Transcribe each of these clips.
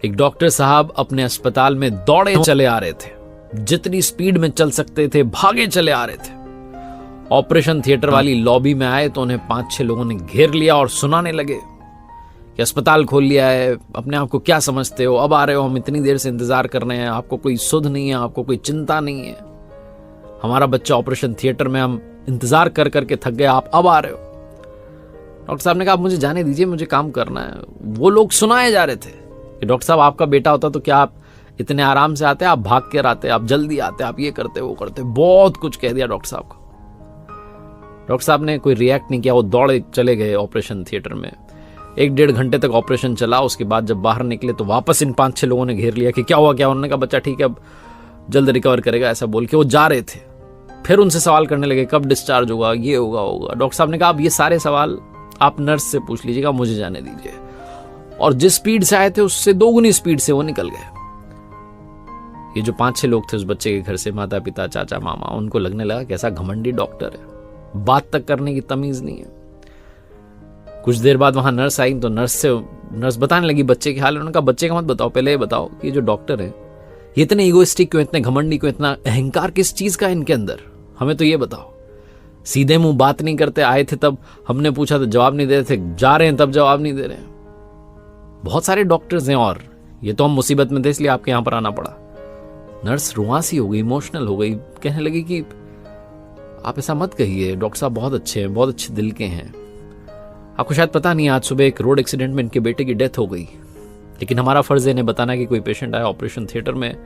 एक डॉक्टर साहब अपने अस्पताल में दौड़े चले आ रहे थे, जितनी स्पीड में चल सकते थे भागे चले आ रहे थे। ऑपरेशन थिएटर वाली लॉबी में आए तो उन्हें 5-6 लोगों ने घेर लिया और सुनाने लगे कि अस्पताल खोल लिया है, अपने आप को क्या समझते हो, अब आ रहे हो, हम इतनी देर से इंतजार कर रहे हैं, आपको कोई सुध नहीं है, आपको कोई चिंता नहीं है, हमारा बच्चा ऑपरेशन थिएटर में, हम इंतजार कर करके थक गए, आप अब आ रहे हो। डॉक्टर साहब ने कहा, आप मुझे जाने दीजिए, मुझे काम करना है। वो लोग सुनाए जा रहे थे कि डॉक्टर साहब आपका बेटा होता तो क्या आप इतने आराम से आते, आप भाग कर आते, आप जल्दी आते, आप ये करते वो करते, बहुत कुछ कह दिया डॉक्टर साहब को। डॉक्टर साहब ने कोई रिएक्ट नहीं किया, वो दौड़े चले गए ऑपरेशन थिएटर में। 1-1.5 घंटे तक ऑपरेशन चला। उसके बाद जब बाहर निकले तो वापस इन 5-6 लोगों ने घेर लिया कि क्या हुआ क्या। उन्होंने कहा बच्चा ठीक है, अब जल्द रिकवर करेगा, ऐसा बोल के वो जा रहे थे। फिर उनसे सवाल करने लगे, कब डिस्चार्ज होगा, ये होगा। डॉक्टर साहब ने कहा, अब ये सारे सवाल आप नर्स से पूछ लीजिएगा, मुझे जाने दीजिए। और जिस स्पीड से आए थे उससे 2 गुनी स्पीड से वो निकल गए। ये जो 5-6 लोग थे उस बच्चे के घर से, माता पिता चाचा मामा, उनको लगने लगा कैसा घमंडी डॉक्टर है, बात तक करने की तमीज नहीं है। कुछ देर बाद वहां नर्स आई तो नर्स बताने लगी बच्चे के हाल। उन्होंने कहा बच्चे का मत बताओ, पहले ये बताओ कि ये जो डॉक्टर है ये इतने ईगोइस्टिक क्यों, इतने घमंडी क्यों, इतना अहंकार किस चीज का है इनके अंदर, हमें तो ये बताओ। सीधे मुंह बात नहीं करते, आए थे तब हमने पूछा तो जवाब नहीं दे रहे थे, जा रहे हैं तब जवाब नहीं दे रहे हैं। बहुत सारे डॉक्टर्स हैं और ये तो हम मुसीबत में थे इसलिए आपके यहां पर आना पड़ा। नर्स रुआसी हो गई, इमोशनल हो गई, कहने लगी कि आप ऐसा मत कहिए, डॉक्टर साहब बहुत अच्छे हैं, बहुत अच्छे दिल के हैं। आपको शायद पता नहीं, आज सुबह एक रोड एक्सीडेंट में इनके बेटे की डेथ हो गई, लेकिन हमारा फर्ज है इन्हें बताना कि कोई पेशेंट आया ऑपरेशन थिएटर में,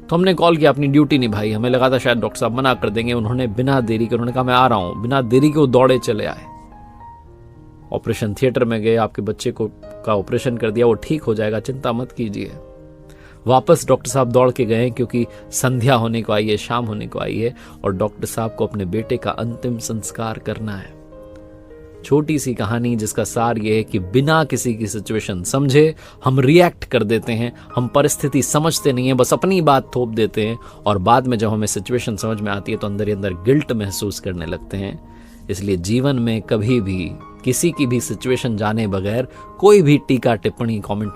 तो हमने कॉल किया, अपनी ड्यूटी निभाई। हमें लगा था शायद डॉक्टर साहब मना कर देंगे, उन्होंने बिना देरी के, उन्होंने कहा मैं आ रहा हूं, बिना देरी के वो दौड़े चले आए, ऑपरेशन थिएटर में गए, आपके बच्चे को का ऑपरेशन कर दिया, वो ठीक हो जाएगा, चिंता मत कीजिए। वापस डॉक्टर साहब दौड़ के गए क्योंकि संध्या होने को आई है, शाम होने को आई है और डॉक्टर साहब को अपने बेटे का अंतिम संस्कार करना है। छोटी सी कहानी जिसका सार यह है कि बिना किसी की सिचुएशन समझे हम रिएक्ट कर देते हैं, हम परिस्थिति समझते नहीं है, बस अपनी बात थोप देते हैं और बाद में जब हमें सिचुएशन समझ में आती है तो अंदर ही अंदर गिल्ट महसूस करने लगते हैं। इसलिए जीवन में कभी भी किसी की भी सिचुएशन जाने बगैर कोई भी टीका टिप्पणी कमेंट